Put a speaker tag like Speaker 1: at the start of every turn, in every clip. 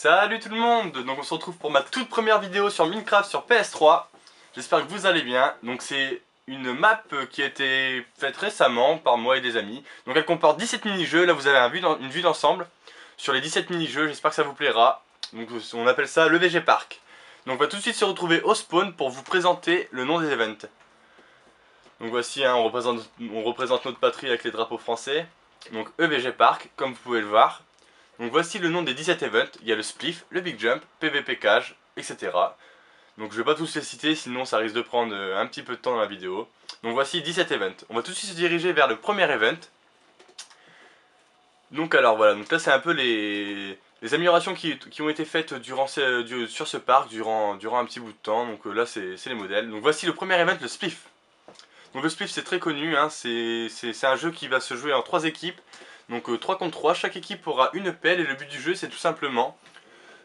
Speaker 1: Salut tout le monde. Donc on se retrouve pour ma toute première vidéo sur Minecraft sur PS3. J'espère que vous allez bien. Donc c'est une map qui a été faite récemment par moi et des amis. Donc elle comporte 17 mini-jeux. Là vous avez une vue d'ensemble sur les 17 mini-jeux. J'espère que ça vous plaira. Donc on appelle ça le VG Park. Donc on va tout de suite se retrouver au spawn pour vous présenter le nom des events. Donc voici, hein, on représente notre patrie avec les drapeaux français. Donc EVG Park, comme vous pouvez le voir. Donc voici le nom des 17 events. Il y a le Spliff, le Big Jump, PVP Cage, etc. Donc je vais pas tous les citer, sinon ça risque de prendre un petit peu de temps dans la vidéo. Donc voici 17 events. On va tout de suite se diriger vers le premier event. Donc alors voilà, donc là c'est un peu les améliorations qui ont été faites sur ce parc durant un petit bout de temps. Donc là c'est les modèles. Donc voici le premier event, le Spliff. Donc le Spliff c'est très connu, hein, c'est un jeu qui va se jouer en 3 équipes. Donc 3 contre 3, chaque équipe aura une pelle et le but du jeu c'est tout simplement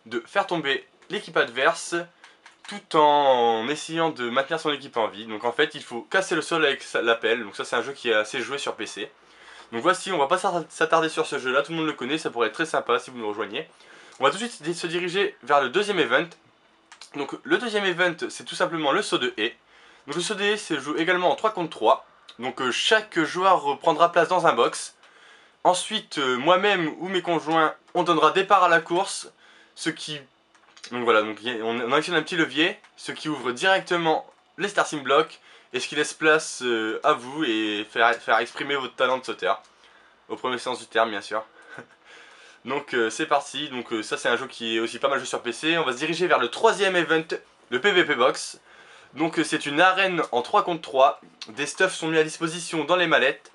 Speaker 1: de faire tomber l'équipe adverse tout en essayant de maintenir son équipe en vie. Donc en fait il faut casser le sol avec la pelle, donc ça c'est un jeu qui est assez joué sur PC. Donc voici, on va pas s'attarder sur ce jeu là, tout le monde le connaît, ça pourrait être très sympa si vous nous rejoignez. On va tout de suite se diriger vers le deuxième event. Donc le deuxième event c'est tout simplement le saut de haie. Donc le saut de haie se joue également en 3 contre 3. Donc chaque joueur prendra place dans un box. Ensuite, moi-même ou mes conjoints, on donnera départ à la course, ce qui... Donc voilà, donc on actionne un petit levier, ce qui ouvre directement les starting blocks, et ce qui laisse place à vous et faire exprimer votre talent de sauteur. Au premier sens du terme, bien sûr. Donc c'est parti, donc ça c'est un jeu qui est aussi pas mal joué sur PC. On va se diriger vers le troisième event, le PVP Box. Donc c'est une arène en 3 contre 3, des stuffs sont mis à disposition dans les mallettes.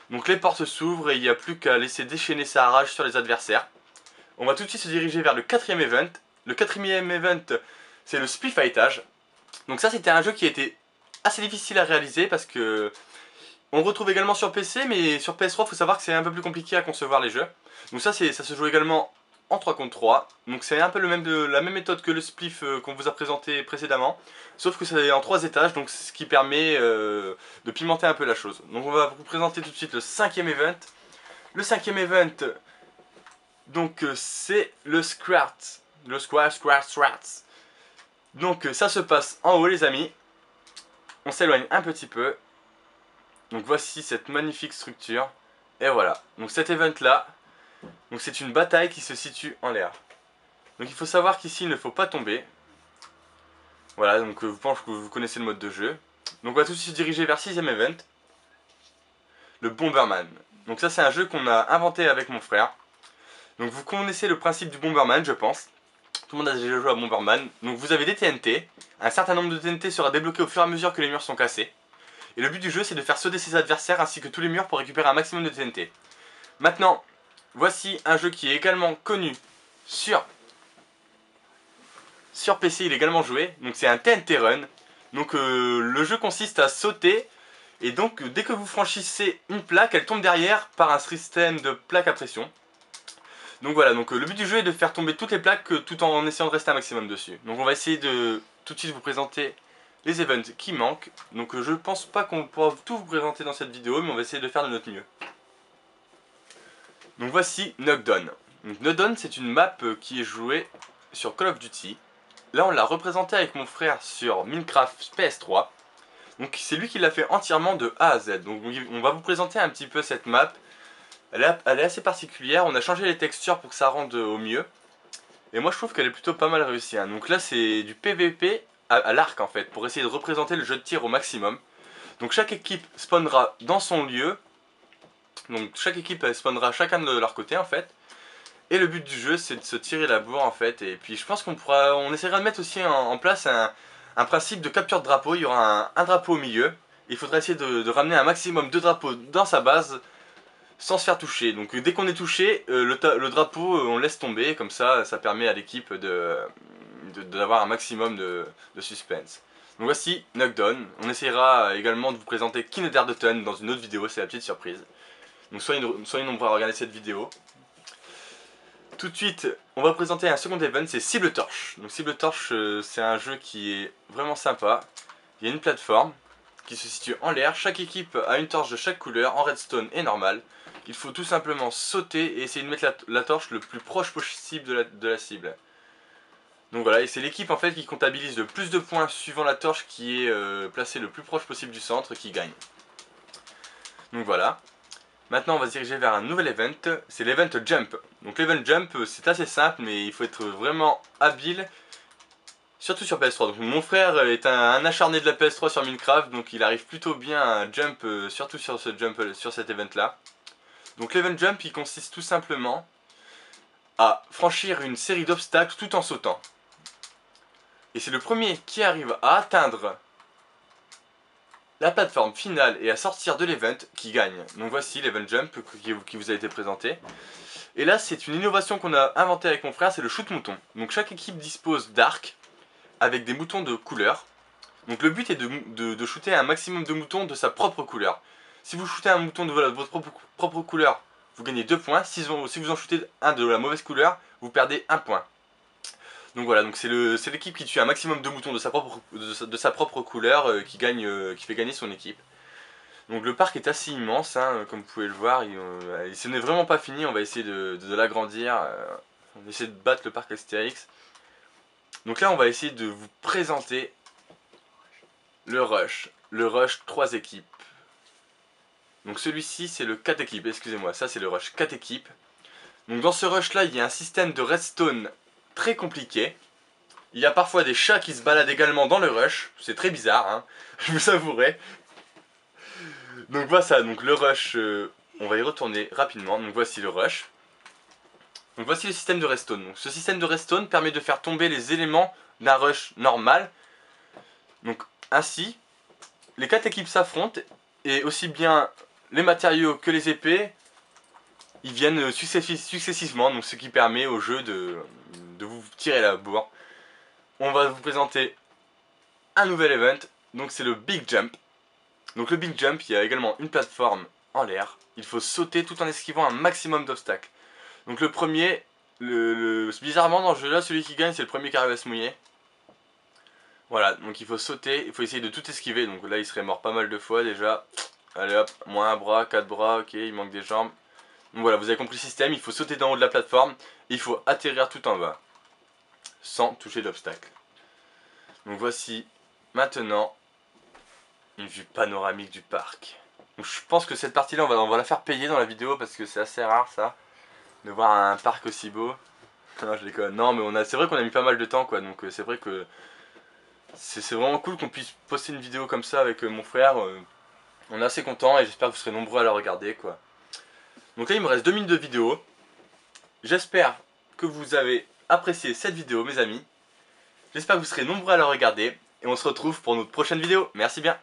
Speaker 1: Donc les portes s'ouvrent et il n'y a plus qu'à laisser déchaîner sa rage sur les adversaires. On va tout de suite se diriger vers le quatrième event. Le quatrième event, c'est le splifightage. Donc ça c'était un jeu qui était assez difficile à réaliser parce que on le retrouve également sur PC, mais sur PS3 il faut savoir que c'est un peu plus compliqué à concevoir les jeux. Donc ça se joue également en 3 contre 3. Donc c'est un peu la même méthode que le spliff qu'on vous a présenté précédemment. Sauf que c'est en 3 étages, donc ce qui permet de pimenter un peu la chose. Donc on va vous présenter tout de suite le cinquième event. Le cinquième event, donc c'est le Scrat. Le Scrat. Donc ça se passe en haut les amis. On s'éloigne un petit peu. Donc voici cette magnifique structure. Et voilà, donc cet event là, donc c'est une bataille qui se situe en l'air. Donc il faut savoir qu'ici il ne faut pas tomber. Voilà, donc je pense que vous connaissez le mode de jeu. Donc on va tout de suite se diriger vers le 6ème event. Le Bomberman. Donc ça c'est un jeu qu'on a inventé avec mon frère. Donc vous connaissez le principe du Bomberman je pense. Tout le monde a déjà joué à Bomberman. Donc vous avez des TNT. Un certain nombre de TNT sera débloqué au fur et à mesure que les murs sont cassés. Et le but du jeu c'est de faire sauter ses adversaires ainsi que tous les murs pour récupérer un maximum de TNT. Maintenant, voici un jeu qui est également connu sur PC, il est également joué. Donc c'est un TNT Run. Donc le jeu consiste à sauter. Et donc dès que vous franchissez une plaque, elle tombe derrière par un système de plaques à pression. Donc voilà, donc le but du jeu est de faire tomber toutes les plaques tout en essayant de rester un maximum dessus. Donc on va essayer de tout de suite vous présenter les events qui manquent. Donc je pense pas qu'on pourra tout vous présenter dans cette vidéo, mais on va essayer de faire de notre mieux. Donc voici Knockdown. Donc Knockdown c'est une map qui est jouée sur Call of Duty. Là on l'a représenté avec mon frère sur Minecraft PS3. Donc c'est lui qui l'a fait entièrement de A à Z. Donc on va vous présenter un petit peu cette map. Elle est assez particulière, on a changé les textures pour que ça rende au mieux. Et moi je trouve qu'elle est plutôt pas mal réussie. Hein. Donc là c'est du PVP à l'arc en fait, pour essayer de représenter le jeu de tir au maximum. Donc chaque équipe spawnera dans son lieu. Donc chaque équipe spawnera chacun de leur côté en fait. Et le but du jeu c'est de se tirer la bourre en fait. Et puis je pense on essaiera de mettre aussi en place un principe de capture de drapeau. Il y aura un drapeau au milieu. Il faudra essayer de ramener un maximum de drapeaux dans sa base sans se faire toucher. Donc dès qu'on est touché, le drapeau on laisse tomber. Comme ça permet à l'équipe d'avoir un maximum de suspense. Donc voici Knockdown. On essaiera également de vous présenter Kindergarten dans une autre vidéo, c'est la petite surprise. Donc soyez nombreux à regarder cette vidéo. Tout de suite, on va présenter un second event, c'est Cible Torche. Donc Cible Torche, c'est un jeu qui est vraiment sympa. Il y a une plateforme qui se situe en l'air. Chaque équipe a une torche de chaque couleur, en redstone et normal. Il faut tout simplement sauter et essayer de mettre la torche le plus proche possible de la cible. Donc voilà, et c'est l'équipe en fait qui comptabilise le plus de points suivant la torche qui est placée le plus proche possible du centre qui gagne. Donc voilà. Maintenant on va se diriger vers un nouvel event, c'est l'event Jump. Donc l'event Jump c'est assez simple mais il faut être vraiment habile, surtout sur PS3. Donc mon frère est un acharné de la PS3 sur Minecraft, donc il arrive plutôt bien à jump, surtout sur ce jump, sur cet event là. Donc l'event Jump il consiste tout simplement à franchir une série d'obstacles tout en sautant. Et c'est le premier qui arrive à atteindre la plateforme finale et à sortir de l'event qui gagne. Donc voici l'event Jump qui vous a été présenté. Et là c'est une innovation qu'on a inventée avec mon frère, c'est le shoot mouton. Donc chaque équipe dispose d'arcs avec des moutons de couleur. Donc le but est de shooter un maximum de moutons de sa propre couleur. Si vous shootez un mouton de votre propre couleur, vous gagnez 2 points. Si vous en shootez un de la mauvaise couleur, vous perdez 1 point. Donc voilà, donc c'est l'équipe qui tue un maximum de moutons de sa propre couleur qui fait gagner son équipe. Donc le parc est assez immense, hein, comme vous pouvez le voir. Ce n'est vraiment pas fini, on va essayer de l'agrandir. On va essayer de battre le parc Astérix. Donc là on va essayer de vous présenter le rush. Le rush 3 équipes. Donc celui-ci c'est le 4 équipes, excusez-moi, ça c'est le rush 4 équipes. Donc dans ce rush là il y a un système de redstone très compliqué. Il y a parfois des chats qui se baladent également dans le rush, c'est très bizarre, hein, je vous avouerai. Donc voilà ça, donc le rush, on va y retourner rapidement, donc voici le rush. Donc voici le système de redstone. Donc ce système de redstone permet de faire tomber les éléments d'un rush normal. Donc ainsi, les 4 équipes s'affrontent et aussi bien les matériaux que les épées, ils viennent successivement, donc ce qui permet au jeu de vous tirer la bourre. On va vous présenter un nouvel event, donc c'est le Big Jump. Donc le Big Jump, il y a également une plateforme en l'air. Il faut sauter tout en esquivant un maximum d'obstacles. Donc le premier, bizarrement dans ce jeu là, celui qui gagne c'est le premier qui arrive à se mouiller. Voilà, donc il faut sauter, il faut essayer de tout esquiver. Donc là il serait mort pas mal de fois déjà. Allez hop, moins un bras, 4 bras, ok, il manque des jambes. Donc voilà, vous avez compris le système, il faut sauter d'en haut de la plateforme. Et il faut atterrir tout en bas, sans toucher d'obstacle. Donc voici maintenant une vue panoramique du parc. Donc je pense que cette partie là on va la faire payer dans la vidéo parce que c'est assez rare ça, de voir un parc aussi beau. Non je déconne, non mais c'est vrai qu'on a mis pas mal de temps quoi, donc c'est vrai que c'est vraiment cool qu'on puisse poster une vidéo comme ça avec mon frère. On est assez content et j'espère que vous serez nombreux à la regarder quoi. Donc là il me reste 2 minutes de vidéo. J'espère que vous avez apprécié cette vidéo mes amis. J'espère que vous serez nombreux à la regarder. Et on se retrouve pour notre prochaine vidéo. Merci bien.